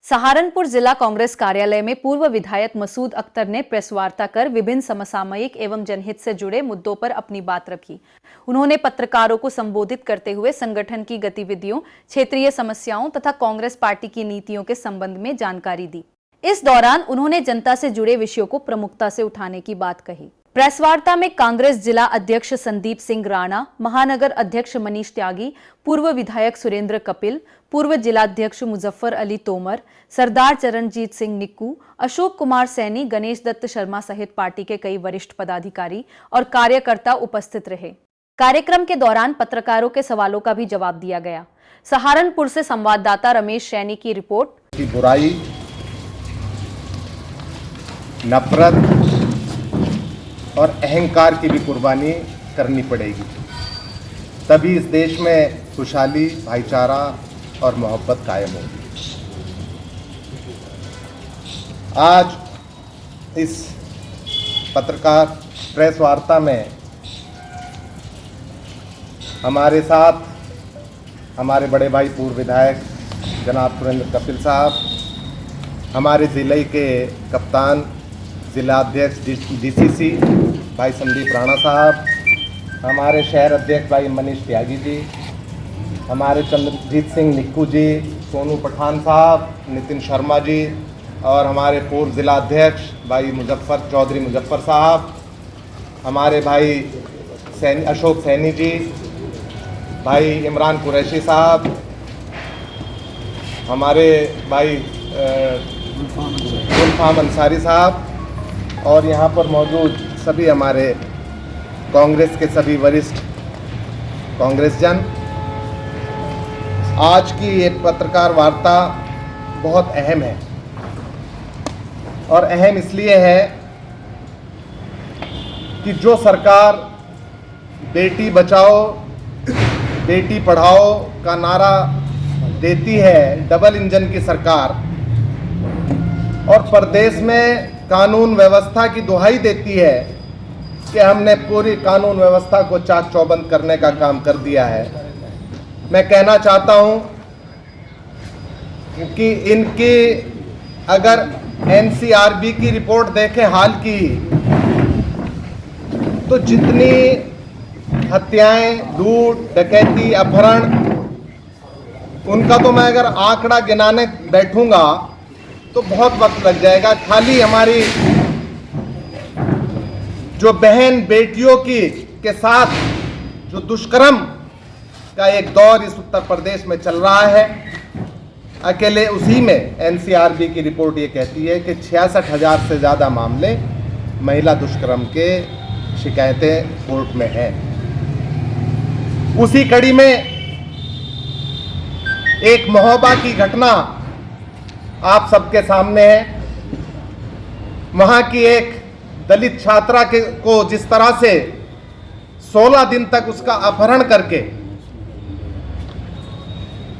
सहारनपुर जिला कांग्रेस कार्यालय में पूर्व विधायक मसूद अख्तर ने प्रेस वार्ता कर विभिन्न समसामयिक एवं जनहित से जुड़े मुद्दों पर अपनी बात रखी। उन्होंने पत्रकारों को संबोधित करते हुए संगठन की गतिविधियों, क्षेत्रीय समस्याओं तथा कांग्रेस पार्टी की नीतियों के संबंध में जानकारी दी। इस दौरान उन्होंने जनता से जुड़े विषयों को प्रमुखता से उठाने की बात कही। प्रेस वार्ता में कांग्रेस जिला अध्यक्ष संदीप सिंह राणा, महानगर अध्यक्ष मनीष त्यागी, पूर्व विधायक सुरेंद्र कपिल, पूर्व जिलाध्यक्ष मुजफ्फर अली तोमर, सरदार चरणजीत सिंह निक्कू, अशोक कुमार सैनी, गणेश दत्त शर्मा सहित पार्टी के कई वरिष्ठ पदाधिकारी और कार्यकर्ता उपस्थित रहे। कार्यक्रम के दौरान पत्रकारों के सवालों का भी जवाब दिया गया। सहारनपुर से संवाददाता रमेश सैनी की रिपोर्ट। बुराई, नफरत और अहंकार की भी कुर्बानी करनी पड़ेगी, तभी इस देश में खुशहाली, भाईचारा और मोहब्बत कायम होगी। आज इस पत्रकार प्रेस वार्ता में हमारे साथ हमारे बड़े भाई पूर्व विधायक जनाब सुरेंद्र कपिल साहब, हमारे ज़िले के कप्तान जिला अध्यक्ष डीसीसी भाई संदीप राणा साहब, हमारे शहर अध्यक्ष भाई मनीष त्यागी जी, हमारे चंद्रजीत सिंह निक्कू जी, सोनू पठान साहब, नितिन शर्मा जी और हमारे पूर्व जिला अध्यक्ष भाई चौधरी मुजफ्फर साहब, हमारे भाई अशोक सैनी जी, भाई इमरान कुरैशी साहब, हमारे भाई गुलफाम अंसारी साहब और यहाँ पर मौजूद सभी हमारे कांग्रेस के सभी वरिष्ठ कांग्रेसजन। आज की ये पत्रकार वार्ता बहुत अहम है और अहम इसलिए है कि जो सरकार बेटी बचाओ बेटी पढ़ाओ का नारा देती है, डबल इंजन की सरकार, और प्रदेश में कानून व्यवस्था की दुहाई देती है कि हमने पूरी कानून व्यवस्था को चाक चौबंद करने का काम कर दिया है। मैं कहना चाहता हूं कि इनकी अगर एनसीआरबी की रिपोर्ट देखें हाल की, तो जितनी हत्याएं, लूट, डकैती, अपहरण, उनका तो मैं अगर आंकड़ा गिनाने बैठूंगा तो बहुत वक्त लग जाएगा। खाली हमारी जो बहन बेटियों के साथ जो दुष्कर्म का एक दौर इस उत्तर प्रदेश में चल रहा है, अकेले उसी में एनसीआरबी की रिपोर्ट ये कहती है कि 66,000 से ज़्यादा मामले महिला दुष्कर्म के शिकायतें कोर्ट में हैं। उसी कड़ी में एक महोबा की घटना आप सबके सामने है। वहां की एक दलित छात्रा को जिस तरह से 16 दिन तक उसका अपहरण करके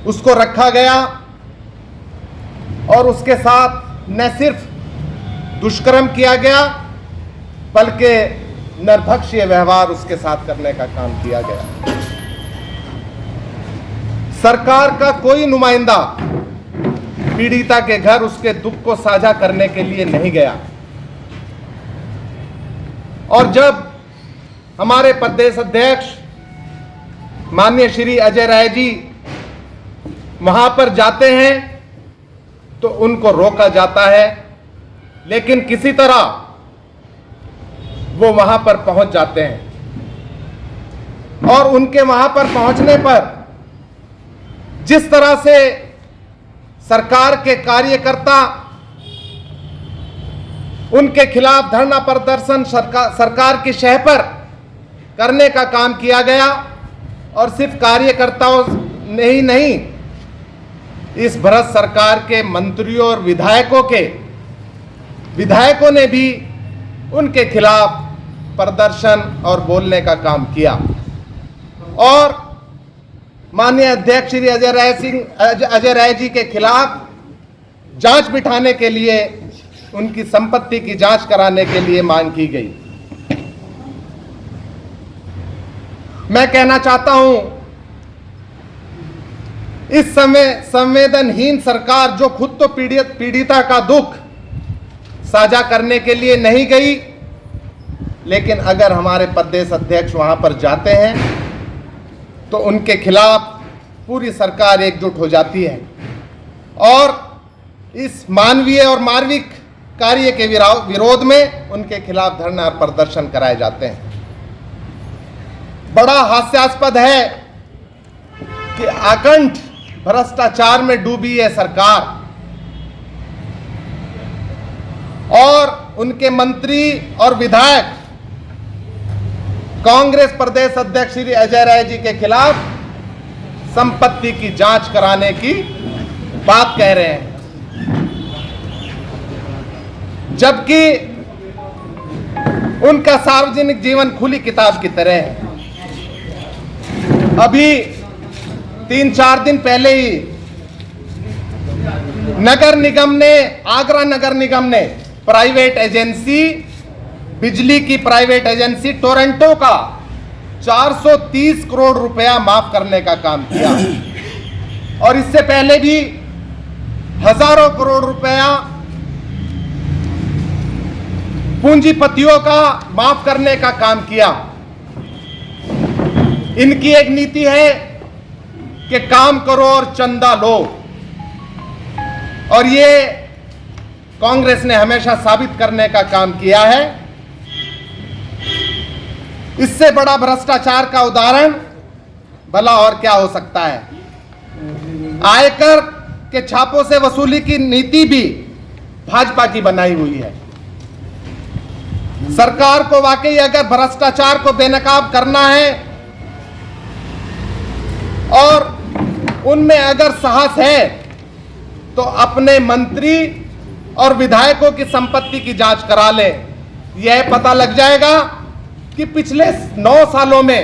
उसको रखा गया और उसके साथ न सिर्फ दुष्कर्म किया गया बल्कि नरभक्षीय व्यवहार उसके साथ करने का काम किया गया। सरकार का कोई नुमाइंदा पीड़िता के घर उसके दुख को साझा करने के लिए नहीं गया। और जब हमारे प्रदेश अध्यक्ष माननीय श्री अजय राय जी वहां पर जाते हैं तो उनको रोका जाता है, लेकिन किसी तरह वो वहां पर पहुंच जाते हैं और उनके वहां पर पहुंचने पर जिस तरह से सरकार के कार्यकर्ता उनके खिलाफ धरना प्रदर्शन सरकार की शह पर करने का काम किया गया, और सिर्फ कार्यकर्ताओं ने ही नहीं, इस भ्रष्ट सरकार के मंत्रियों और विधायकों ने भी उनके खिलाफ प्रदर्शन और बोलने का काम किया। और माननीय अध्यक्ष श्री अजय राय जी के खिलाफ जांच बिठाने के लिए, उनकी संपत्ति की जांच कराने के लिए मांग की गई। मैं कहना चाहता हूं इस समय संवेदनहीन सरकार जो खुद तो पीड़िता का दुख साझा करने के लिए नहीं गई, लेकिन अगर हमारे प्रदेश अध्यक्ष वहां पर जाते हैं तो उनके खिलाफ पूरी सरकार एकजुट हो जाती है और इस मानवीय और मानविक कार्य के विरोध में उनके खिलाफ धरना और प्रदर्शन कराए जाते हैं। बड़ा हास्यास्पद है कि अखंड भ्रष्टाचार में डूबी है सरकार और उनके मंत्री और विधायक कांग्रेस प्रदेश अध्यक्ष श्री अजय राय जी के खिलाफ संपत्ति की जांच कराने की बात कह रहे हैं, जबकि उनका सार्वजनिक जीवन खुली किताब की तरह है। अभी 3-4 दिन पहले ही आगरा नगर निगम ने प्राइवेट एजेंसी, बिजली की प्राइवेट एजेंसी टोरंटो का 430 करोड़ रुपया माफ करने का काम किया और इससे पहले भी हजारों करोड़ रुपया पूंजीपतियों का माफ करने का काम किया। इनकी एक नीति है कि काम करो और चंदा लो, और ये कांग्रेस ने हमेशा साबित करने का काम किया है। इससे बड़ा भ्रष्टाचार का उदाहरण भला और क्या हो सकता है। आयकर के छापों से वसूली की नीति भी भाजपा की बनाई हुई है। सरकार को वाकई अगर भ्रष्टाचार को बेनकाब करना है और उनमें अगर साहस है तो अपने मंत्री और विधायकों की संपत्ति की जांच करा ले। यह पता लग जाएगा कि पिछले 9 सालों में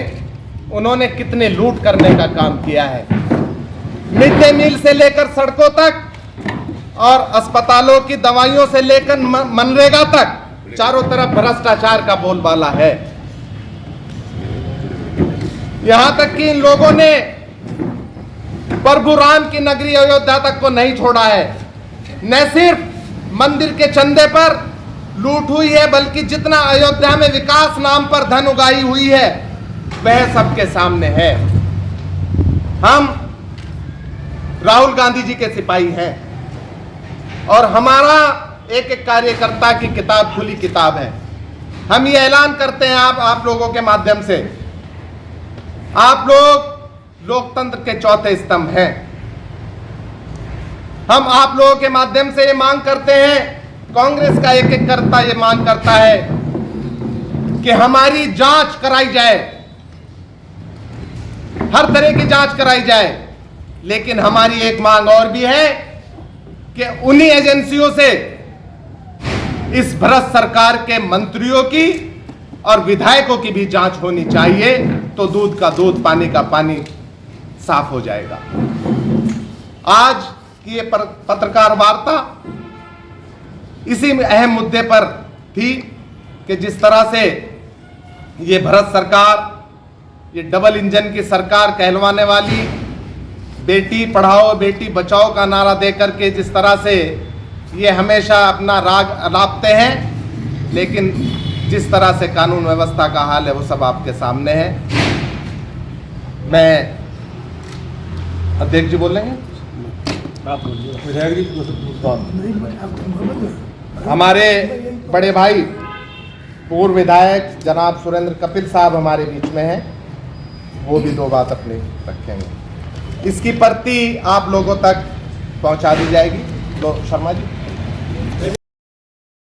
उन्होंने कितने लूट करने का काम किया है। मिड डे मील से लेकर सड़कों तक और अस्पतालों की दवाइयों से लेकर मनरेगा तक चारों तरफ भ्रष्टाचार का बोलबाला है। यहां तक कि इन लोगों ने प्रभु राम की नगरी अयोध्या तक को नहीं छोड़ा है। न सिर्फ मंदिर के चंदे पर लूट हुई है, बल्कि जितना अयोध्या में विकास नाम पर धन उगाई हुई है वह सबके सामने है। हम राहुल गांधी जी के सिपाही हैं और हमारा एक एक कार्यकर्ता की किताब खुली किताब है। हम ये ऐलान करते हैं आप लोगों के माध्यम से, आप लोग लोकतंत्र के चौथे स्तंभ हैं। हम आप लोगों के माध्यम से ये मांग करते हैं, कांग्रेस का एक एक करता ये मांग करता है कि हमारी जांच कराई जाए, हर तरह की जांच कराई जाए। लेकिन हमारी एक मांग और भी है कि उन्हीं एजेंसियों से इस भ्रष्ट सरकार के मंत्रियों की और विधायकों की भी जांच होनी चाहिए, तो दूध का दूध पानी का पानी साफ हो जाएगा। आज की ये पत्रकार वार्ता इसी अहम मुद्दे पर थी कि जिस तरह से ये भ्रष्ट सरकार, ये डबल इंजन की सरकार कहलवाने वाली, बेटी पढ़ाओ बेटी बचाओ का नारा देकर के जिस तरह से ये हमेशा अपना राग अलापते हैं, लेकिन जिस तरह से कानून व्यवस्था का हाल है वो सब आपके सामने है। मैं अध्यक्ष जी बोलेंगे। हमारे बड़े भाई पूर्व विधायक जनाब सुरेंद्र कपिल साहब हमारे बीच में हैं, वो भी 2 बात अपनी रखेंगे। इसकी प्रति आप लोगों तक पहुंचा दी जाएगी। तो शर्मा जी।